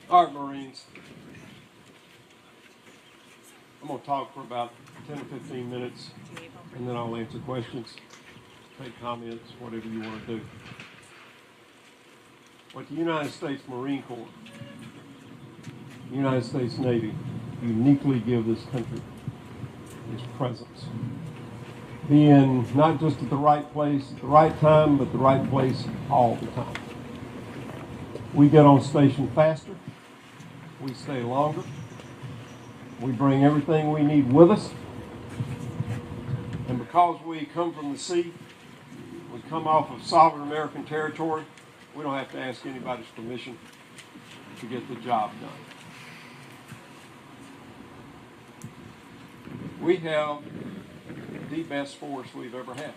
All right, Marines. I'm going to talk for about 10 or 15 minutes, and then I'll answer questions, take comments, whatever you want to do. What the United States Marine Corps, the United States Navy, uniquely give this country is presence. Being not just at the right place at the right time, but the right place all the time. We get on station faster. We stay longer. We bring everything we need with us. And because we come from the sea, we come off of sovereign American territory, we don't have to ask anybody's permission to get the job done. We have the best force we've ever had.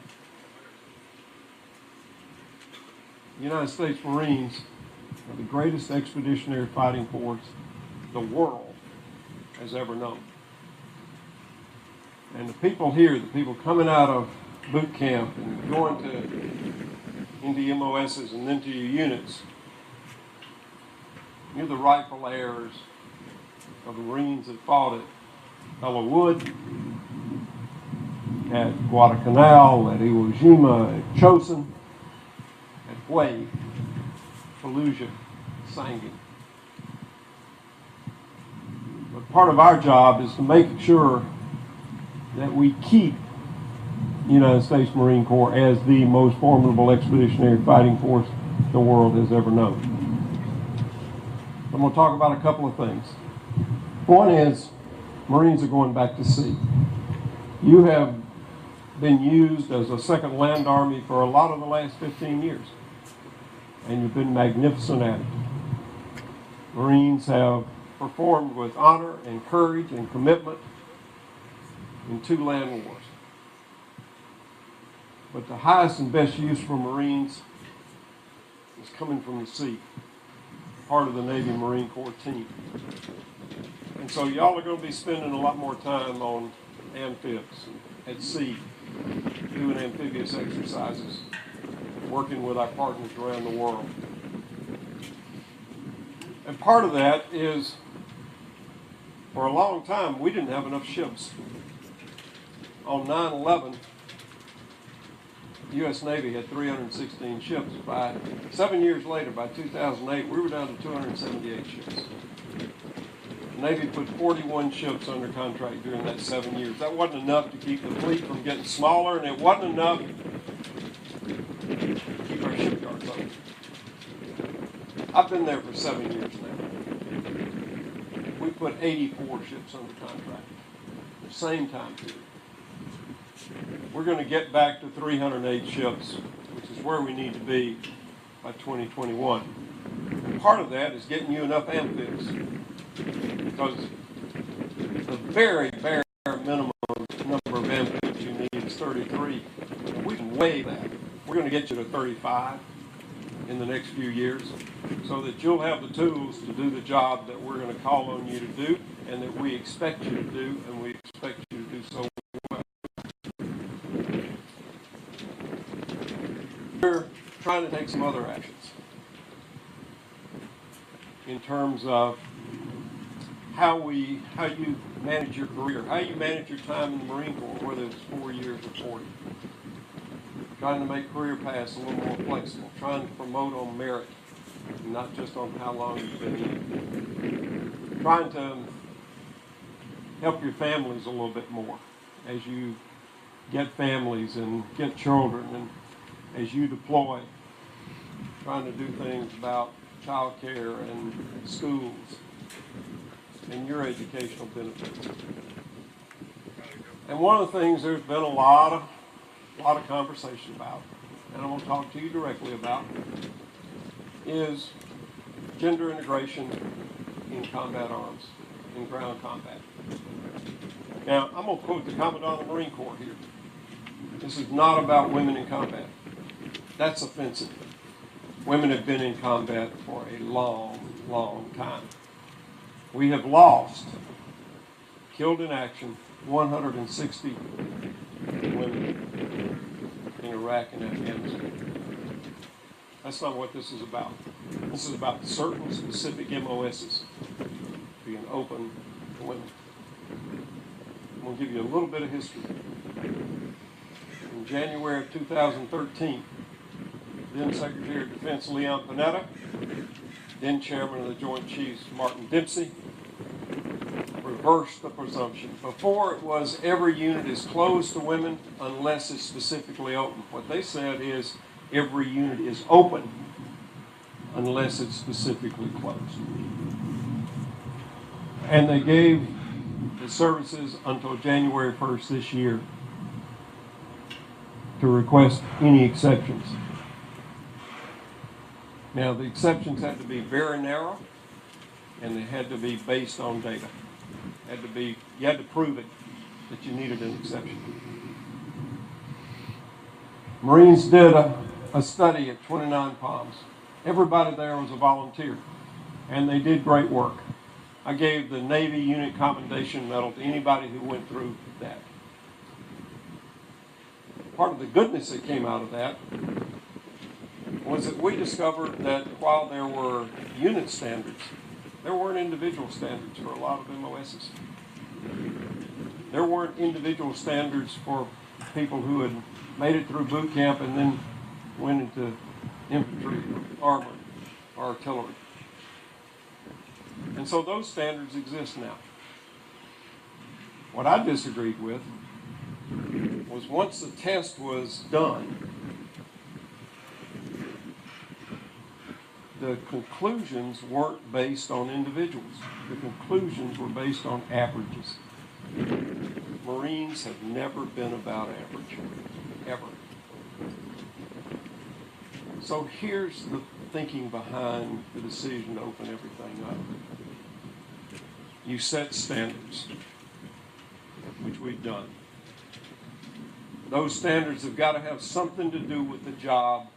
The United States Marines are the greatest expeditionary fighting force the world has ever known. And the people here, the people coming out of boot camp and going into MOSs and then to your units, you're the rightful heirs of the Marines that fought at Belleau Wood, at Guadalcanal, at Iwo Jima, at Chosin, at Hue, Fallujah, Sangin. But part of our job is to make sure that we keep the United States Marine Corps as the most formidable expeditionary fighting force the world has ever known. I'm going to talk about a couple of things. One is Marines are going back to sea. You have been used as a second land army for a lot of the last 15 years, and you've been magnificent at it. Marines have performed with honor and courage and commitment in 2 land wars. But the highest and best use for Marines is coming from the sea, part of the Navy Marine Corps team. And so y'all are going to be spending a lot more time on amphibs at sea, doing amphibious exercises, working with our partners around the world. And part of that is, for a long time, we didn't have enough ships. On 9/11, the U.S. Navy had 316 ships. By 7 years later, by 2008, we were down to 278 ships. The Navy put 41 ships under contract during that 7 years. That wasn't enough to keep the fleet from getting smaller, and it wasn't enough to keep our shipyards open. I've been there for 7 years now. We put 84 ships under contract at the same time period. We're going to get back to 308 ships, which is where we need to be by 2021. And part of that is getting you enough amphibs, because the very bare minimum number of amphibs you need is 33. And we can waive that. We're going to get you to 35 in the next few years, so that you'll have the tools to do the job that we're going to call on you to do, and that we expect you to do, and we expect you to do so well. We're trying to take some other actions in terms of how you manage your career, how you manage your time in the Marine Corps, whether it's 4 years or 40. Trying to make career paths a little more flexible, trying to promote on merit, not just on how long you've been in. Trying to help your families a little bit more as you get families and get children, and as you deploy. Trying to do things about child care and schools and your educational benefits. And one of the things there's been a lot of conversation about, and I'm going to talk to you directly about, is gender integration in combat arms, in ground combat. Now, I'm going to quote the Commandant of the Marine Corps here. This is not about women in combat. That's offensive. Women have been in combat for a long, long time. We have lost, killed in action, 160 women in Iraq and Afghanistan. That's not what this is about. This is about certain specific MOSs being open to women. I'm going to give you a little bit of history. In January of 2013, then Secretary of Defense Leon Panetta, then Chairman of the Joint Chiefs Martin Dempsey, reversed the presumption. Before it was every unit is closed to women unless it's specifically open. What they said is every unit is open unless it's specifically closed. And they gave the services until January 1st this year to request any exceptions. Now, the exceptions had to be very narrow, and they had to be based on data. You had to prove it that you needed an exception. Marines did a study at 29 Palms. Everybody there was a volunteer, and they did great work. I gave the Navy Unit Commendation Medal to anybody who went through that. Part of the goodness that came out of that was that we discovered that while there were unit standards, there weren't individual standards for a lot of MOSs. There weren't individual standards for people who had made it through boot camp and then went into infantry, armor, or artillery. And so those standards exist now. What I disagreed with was once the test was done, the conclusions weren't based on individuals. The conclusions were based on averages. Marines have never been about average, ever. So here's the thinking behind the decision to open everything up. You set standards, which we've done. Those standards have got to have something to do with the job.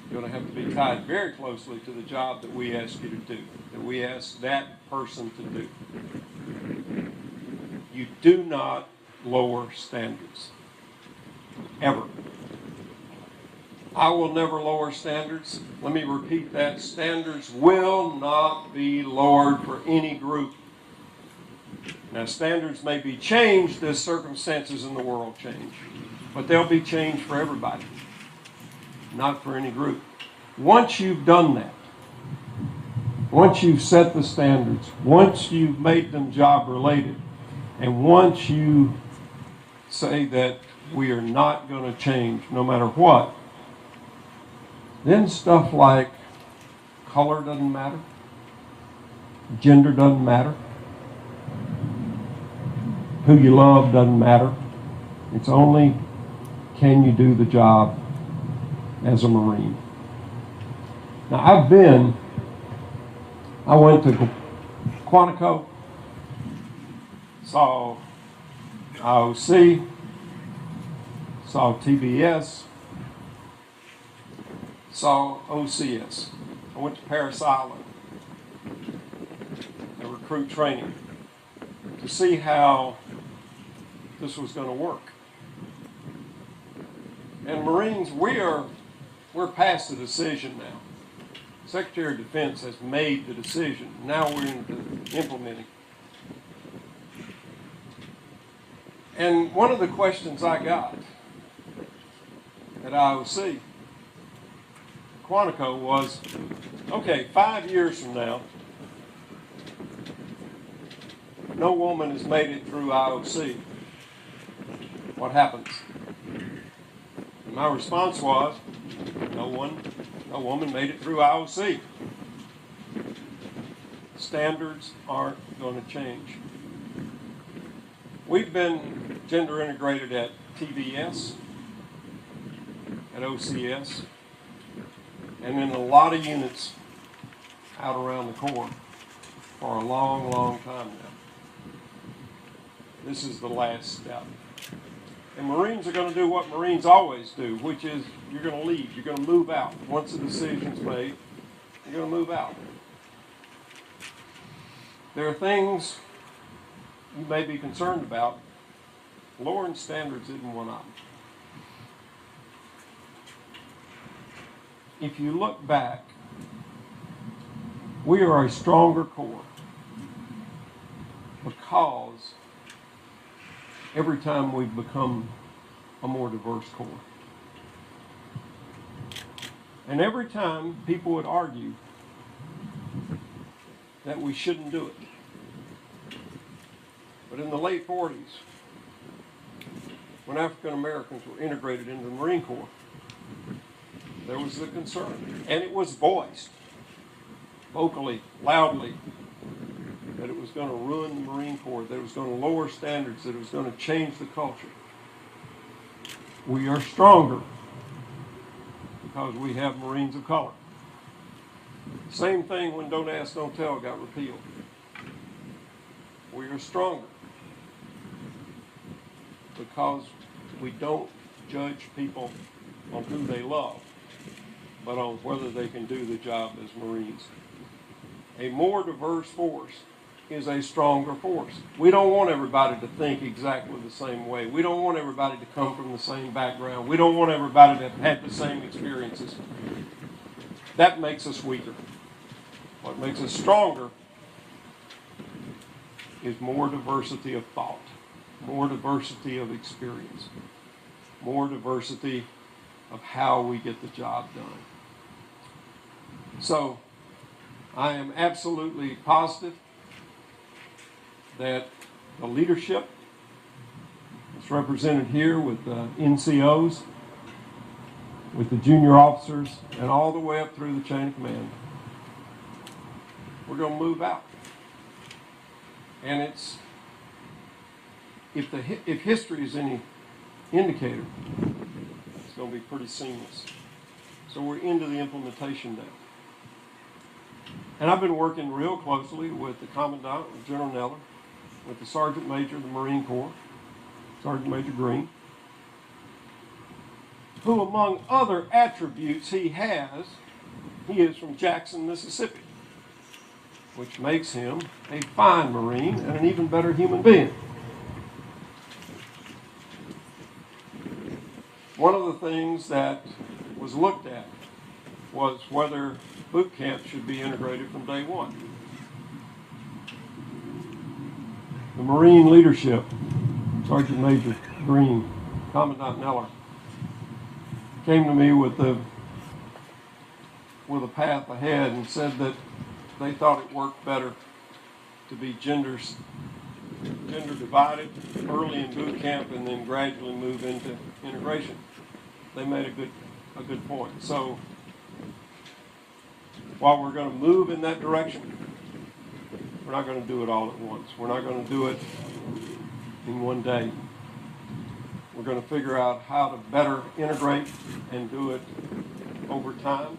You're going to have to be tied very closely to the job that we ask you to do, that we ask that person to do. You do not lower standards, ever. I will never lower standards. Let me repeat that. Standards will not be lowered for any group. Now, standards may be changed as circumstances in the world change, but they'll be changed for everybody, not for any group. Once you've done that, once you've set the standards, once you've made them job-related, and once you say that we are not going to change no matter what, then stuff like color doesn't matter, gender doesn't matter, who you love doesn't matter. It's only, can you do the job as a Marine? Now, I went to Quantico, saw IOC, saw TBS, saw OCS. I went to Parris Island and recruit training to see how this was going to work. And Marines, we're past the decision now. Secretary of Defense has made the decision. Now we're into implementing. And one of the questions I got at IOC, Quantico, was, okay, 5 years from now, no woman has made it through IOC. What happens? And my response was, no woman made it through IOC. Standards aren't going to change. We've been gender integrated at TBS, at OCS, and in a lot of units out around the Corps for a long, long time now. This is the last step. And Marines are going to do what Marines always do, which is you're going to leave. You're going to move out. Once the decision's made, you're going to move out. There are things you may be concerned about. Lowering standards isn't one of them. if you look back, we are a stronger Corps because every time we've become a more diverse Corps. And every time people would argue that we shouldn't do it. But in the late 40s, when African Americans were integrated into the Marine Corps, there was the concern, and it was voiced vocally, loudly, that it was going to ruin the Marine Corps, that it was going to lower standards, that it was going to change the culture. We are stronger because we have Marines of color. Same thing when Don't Ask, Don't Tell got repealed. We are stronger because we don't judge people on who they love, but on whether they can do the job as Marines. A more diverse force is a stronger force. We don't want everybody to think exactly the same way. We don't want everybody to come from the same background. We don't want everybody to have had the same experiences. That makes us weaker. What makes us stronger is more diversity of thought, more diversity of experience, more diversity of how we get the job done. So, I am absolutely positive that the leadership that's represented here with the NCOs, with the junior officers, and all the way up through the chain of command, we're going to move out. And it's, if history is any indicator, it's going to be pretty seamless. So we're into the implementation now. And I've been working real closely with the Commandant, with General Neller, with the Sergeant Major of the Marine Corps, Sergeant Major Green, who among other attributes he is from Jackson, Mississippi, which makes him a fine Marine and an even better human being. One of the things that was looked at was whether boot camp should be integrated from day one. The Marine leadership, Sergeant Major Green, Commandant Neller, came to me with a path ahead and said that they thought it worked better to be gender divided early in boot camp and then gradually move into integration. They made a good point. So while we're going to move in that direction, we're not going to do it all at once. We're not going to do it in one day. We're going to figure out how to better integrate and do it over time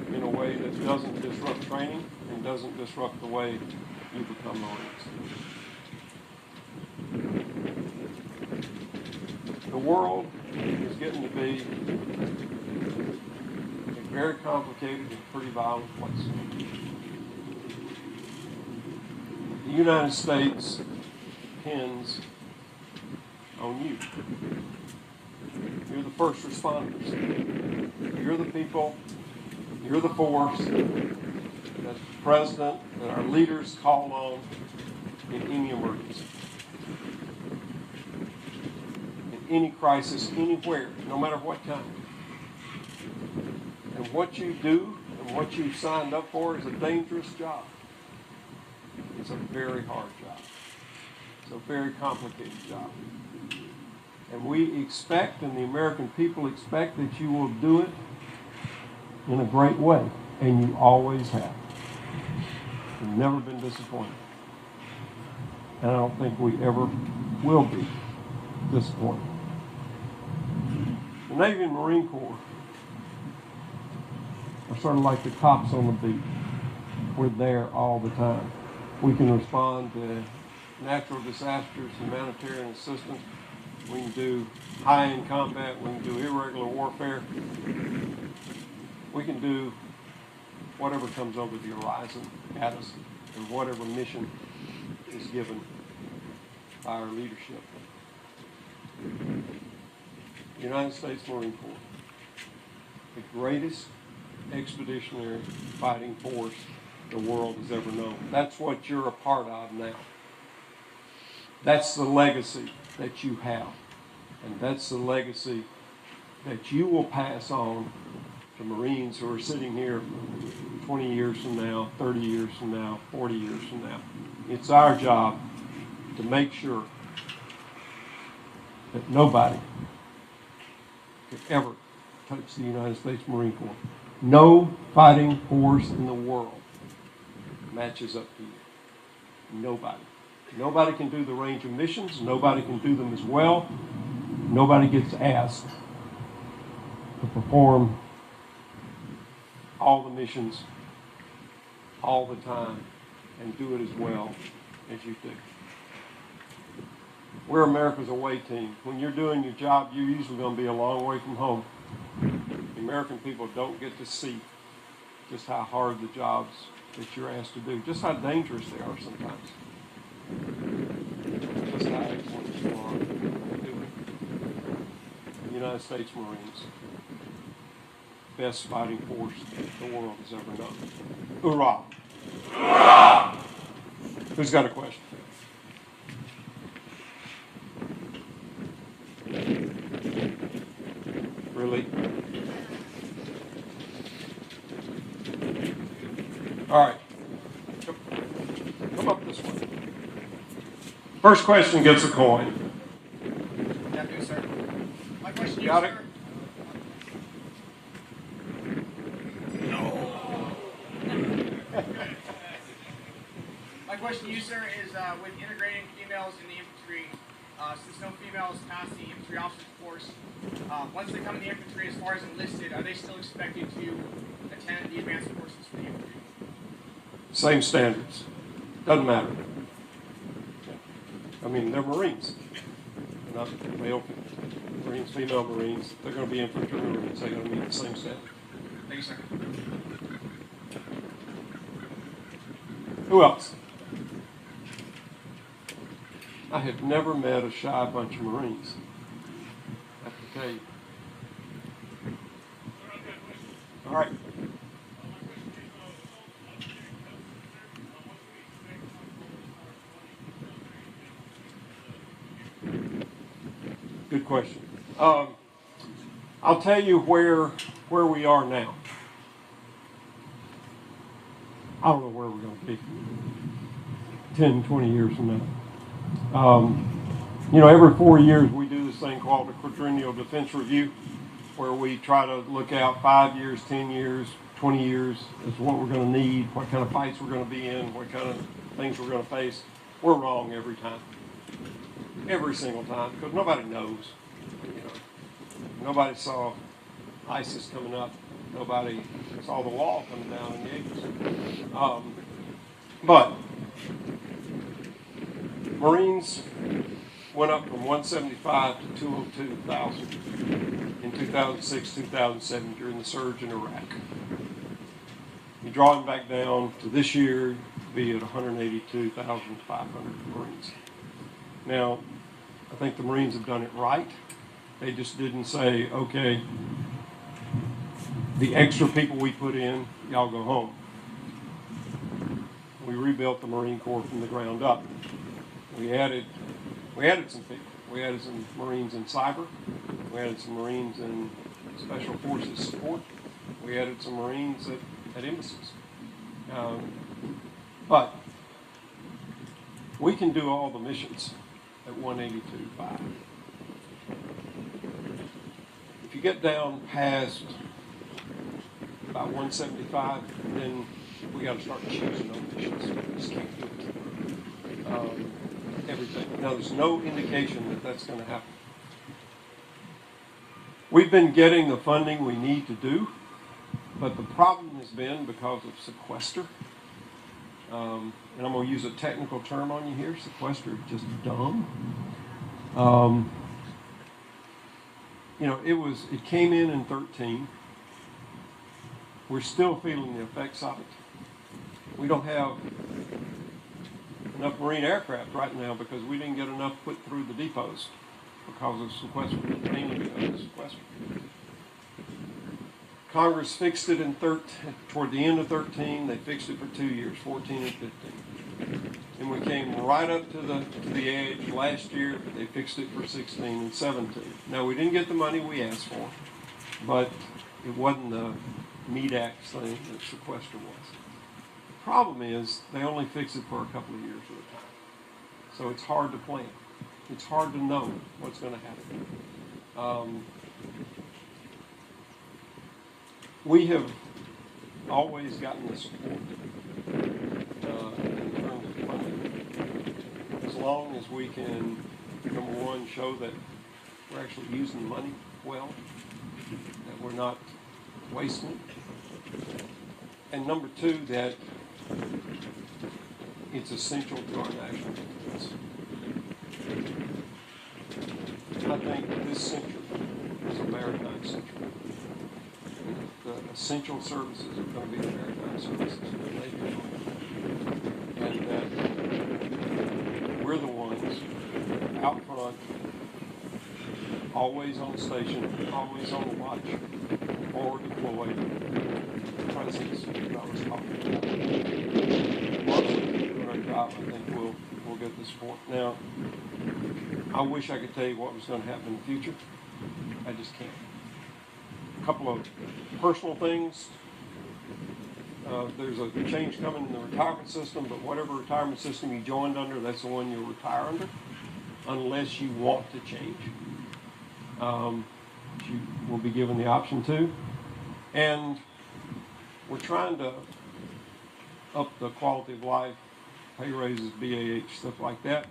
in a way that doesn't disrupt training and doesn't disrupt the way you become Marines. The world is getting to be a very complicated and pretty violent place. The United States depends on you. You're the first responders. You're the people, you're the force that the President, that our leaders call on in any emergency. In any crisis, anywhere, no matter what kind. And what you do and what you've signed up for is a dangerous job. It's a very hard job. It's a very complicated job. And we expect, and the American people expect, that you will do it in a great way. And you always have. You've never been disappointed. And I don't think we ever will be disappointed. The Navy and Marine Corps are sort of like the cops on the beat. We're there all the time. We can respond to natural disasters, humanitarian assistance. We can do high-end combat. We can do irregular warfare. We can do whatever comes over the horizon at us and whatever mission is given by our leadership. The United States Marine Corps, the greatest expeditionary fighting force the world has ever known. That's what you're a part of now. That's the legacy that you have. And that's the legacy that you will pass on to Marines who are sitting here 20 years from now, 30 years from now, 40 years from now. It's our job to make sure that nobody could ever touch the United States Marine Corps. No fighting force in the world matches up to you. Nobody. Nobody can do the range of missions. Nobody can do them as well. Nobody gets asked to perform all the missions all the time and do it as well as you do. We're America's away team. When you're doing your job, you're usually going to be a long way from home. The American people don't get to see just how hard the jobs that you're asked to do, just how dangerous they are sometimes, just how excellent you are at doing it. The United States Marines, best fighting force the world has ever known. Hoorah! Hoorah! Who's got a question? Really? All right. Come up this way. First question gets a coin. Good afternoon, sir. My question Got is, it? sir. My question to you, sir, is with integrating females in the infantry, since no females pass the infantry officers course, once they come in the infantry, as far as enlisted, are they still expected to attend the advanced courses for the infantry? Same standards. Doesn't matter. I mean, they're Marines. They're not male Marines, female Marines. They're going to be infantry Marines. They're going to meet the same standard. Thank you, sir. Who else? I have never met a shy bunch of Marines. I have to tell you. All right. Good question. I'll tell you where we are now. I don't know where we're going to be 10, 20 years from now. You know, every 4 years we do this thing called the Quadrennial Defense Review, where we try to look out 5 years, 10 years, 20 years as to what we're going to need, what kind of fights we're going to be in, what kind of things we're going to face. We're wrong every time. Every single time, because nobody knows. You know, nobody saw ISIS coming up. Nobody saw the wall coming down in the 80s. But Marines went up from 175 to 202,000 in 2006, 2007 during the surge in Iraq. You draw them back down to this year, be at 182,500 Marines. Now, I think the Marines have done it right. They just didn't say, okay, the extra people we put in, y'all go home. We rebuilt the Marine Corps from the ground up. We added some people. We added some Marines in cyber. We added some Marines in special forces support. We added some Marines at embassies. But we can do all the missions at 182.5. If you get down past about 175, then we got to start choosing those missions. We just can't do it. Everything. Now, there's no indication that that's going to happen. We've been getting the funding we need to do, but the problem has been because of sequester. And I'm going to use a technical term on you here. Sequester is just dumb. You know, it came in 13. We're still feeling the effects of it. We don't have enough Marine aircraft right now because we didn't get enough put through the depots because of sequester, mainly because of sequester. Congress fixed it in toward the end of 13. They fixed it for 2 years, 14 and 15. And we came right up to the edge last year. They fixed it for 16 and 17. Now, we didn't get the money we asked for, but it wasn't the meat axe thing that sequester was. The problem is they only fix it for a couple of years at a time. So it's hard to plan. It's hard to know what's going to happen. We have always gotten the support in terms of funding. As long as we can, number one, show that we're actually using the money well, that we're not wasting it. And number two, that it's essential to our national defense. I think this century is a maritime century. The essential services are going to be the maritime services for the Navy. And that we're the ones out front, always on station, always on the watch, or deployed, presence that I was talking about. Once we keep doing our job, I think we'll get the support. Now, I wish I could tell you what was going to happen in the future. I just can't. A couple of personal things. There's a change coming in the retirement system, but whatever retirement system you joined under, that's the one you'll retire under, unless you want to change. You will be given the option to. And we're trying to up the quality of life, pay raises, BAH, stuff like that,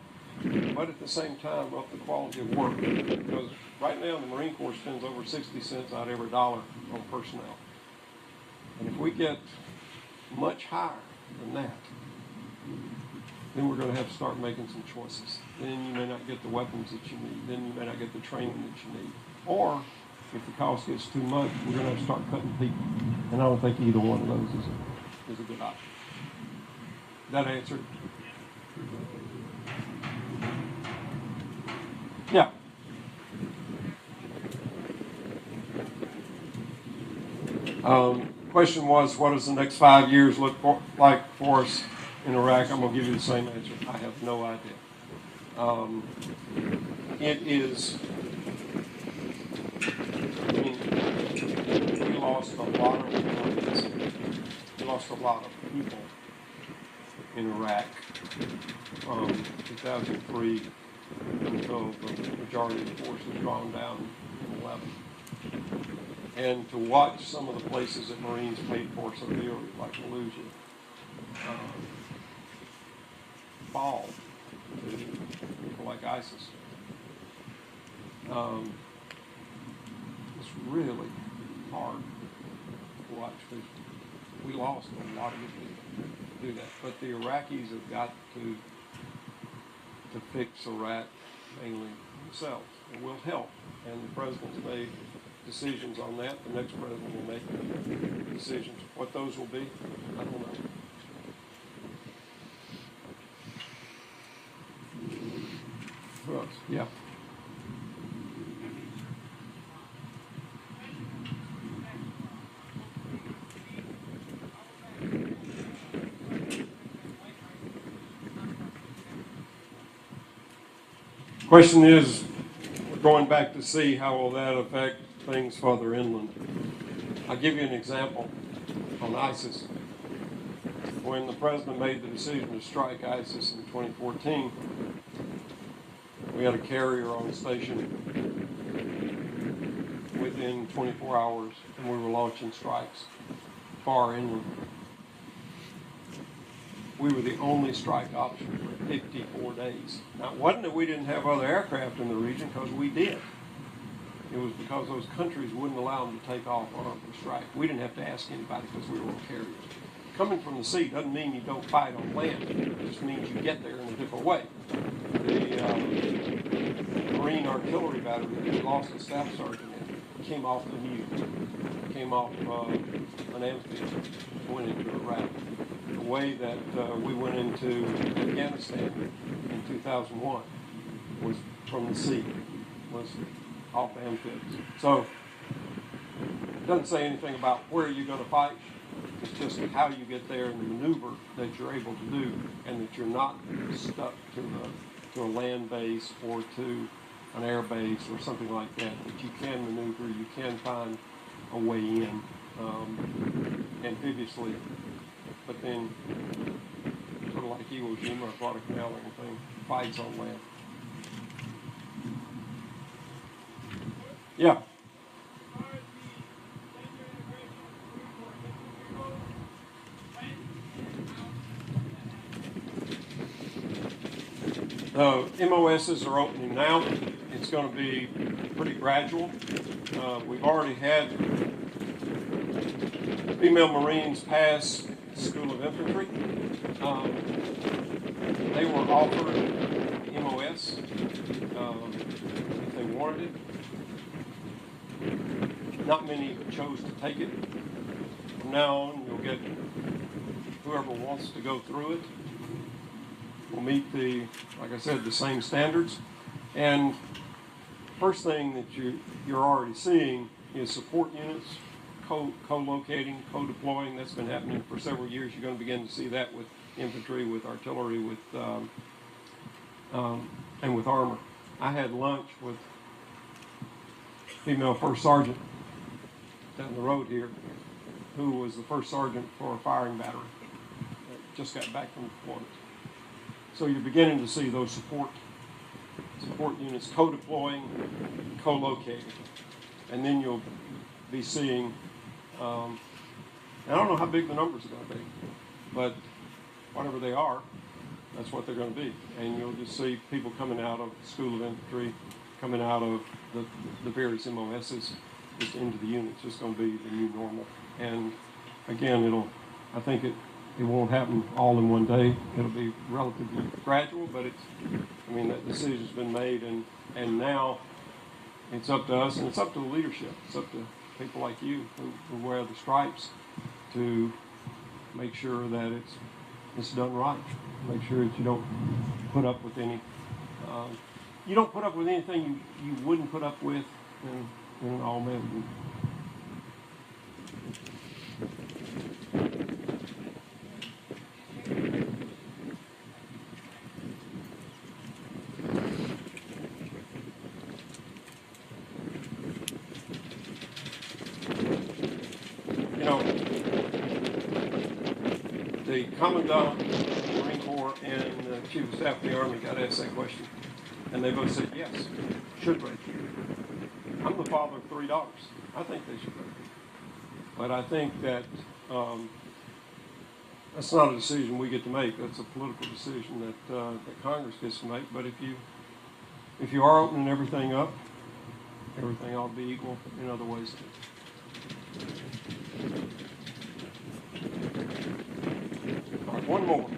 but at the same time up the quality of work, because right now the Marine Corps spends over 60 cents out of every dollar on personnel. And if we get much higher than that, then we're going to have to start making some choices. Then you may not get the weapons that you need. Then you may not get the training that you need. Or, if the cost gets too much, we're going to have to start cutting people. And I don't think either one of those is a good option. That answered? Yeah. Question was, what does the next 5 years look like for us in Iraq? I'm going to give you the same answer. I have no idea. It is, I mean, we lost a lot of Marines. We lost a lot of people in Iraq from 2003 until the majority of the force was drawn down in 11. And to watch some of the places that Marines paid for so dearly, like Fallujah, fall to people like ISIS. It's really hard to watch because we lost a lot of good people to do that. But the Iraqis have got to fix Iraq mainly themselves. It will help. And the president's made decisions on that. The next president will make decisions. What those will be, I don't know. Who else? Yeah. Question is, we're going back to see how will that affect things further inland. I'll give you an example on ISIS. When the president made the decision to strike ISIS in 2014, we had a carrier on station within 24 hours, and we were launching strikes far inland. We were the only strike option for 54 days. Now, it wasn't that we didn't have other aircraft in the region, because we did. It was because those countries wouldn't allow them to take off armed and strike. We didn't have to ask anybody because we were on carriers. Coming from the sea doesn't mean you don't fight on land. It just means you get there in a different way. The Marine artillery battery that we lost a staff sergeant in came off the Mute, came off an amphibious, went into Iraq. The way that we went into Afghanistan in 2001 was from the sea, was off amphibious. So It doesn't say anything about where you're going to fight. It's just how you get there and the maneuver that you're able to do, and that you're not stuck to a land base or to an air base or something like that. That you can maneuver, you can find a way in amphibiously, but then sort of like Iwo Jima or Guadalcanal or anything, fights on land. Yeah. The MOSs are opening now. It's going to be pretty gradual. We've already had female Marines pass the School of Infantry. They were offered MOS if they wanted it. Not many chose to take it. From now on, you'll get whoever wants to go through it. Will meet like I said, the same standards. And first thing that you're already seeing is support units co-locating, co-deploying. That's been happening for several years. You're going to begin to see that with infantry, with artillery, with and with armor. I had lunch with female first sergeant down the road here, who was the first sergeant for a firing battery. Just got back from deployment. So you're beginning to see those support units co-deploying, co-locating. And then you'll be seeing, I don't know how big the numbers are going to be, but whatever they are, that's what they're going to be. And you'll just see people coming out of the School of Infantry, coming out of the various MOSs, just into the units. It's going to be the new normal. And again, I think it won't happen all in one day. It'll be relatively gradual, but that decision's been made, and now it's up to us, and it's up to the leadership. It's up to people like you who wear the stripes to make sure that it's done right. Make sure that you don't put up with anything you wouldn't put up with in an all-male group. The Commandant of the Marine Corps and the Chief of Staff of the Army got asked that question, and they both said yes, should break. I'm the father of 3 daughters. I think they should break. But I think that that's not a decision we get to make. That's a political decision that Congress gets to make. But if you are opening everything up, everything ought to be equal in other ways too. All right, one more.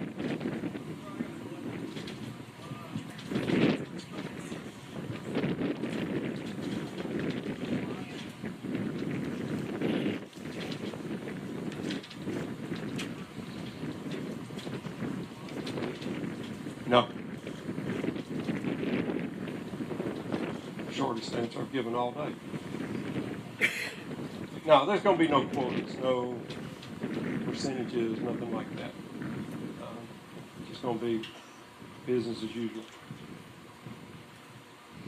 No. Shortest answer I've given all day. No, there's going to be no quotas, no percentages, nothing like that. It's going to be business as usual.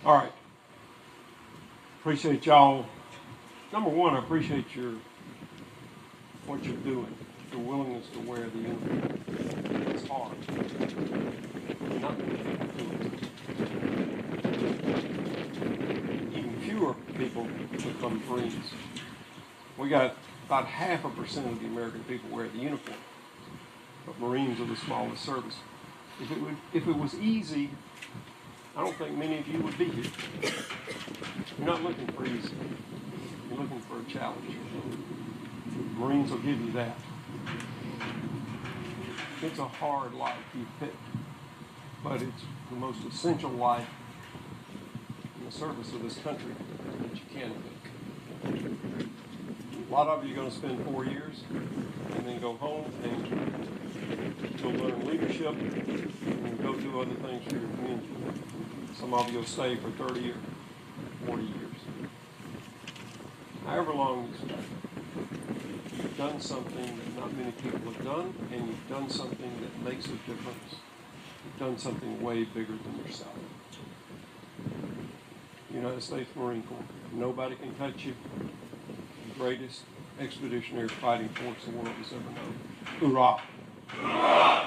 All right. Appreciate y'all. Number one, I appreciate what you're doing, your willingness to wear the uniform. It's hard. Not many people do it. Even fewer people become Marines. We got about 0.5% of the American people wear the uniform, but Marines are the smallest service. If it was easy, I don't think many of you would be here. You're not looking for easy. You're looking for a challenge. Marines will give you that. It's a hard life you picked, but it's the most essential life in the service of this country that you can pick. A lot of you are going to spend 4 years and then go home and go learn leadership and go do other things for your community. Some of you will stay for 30 or 40 years. however long it's been, you've done something that not many people have done, and you've done something that makes a difference. You've done something way bigger than yourself. United States Marine Corps. Nobody can touch you. The greatest expeditionary fighting force the world has ever known. Hoorah!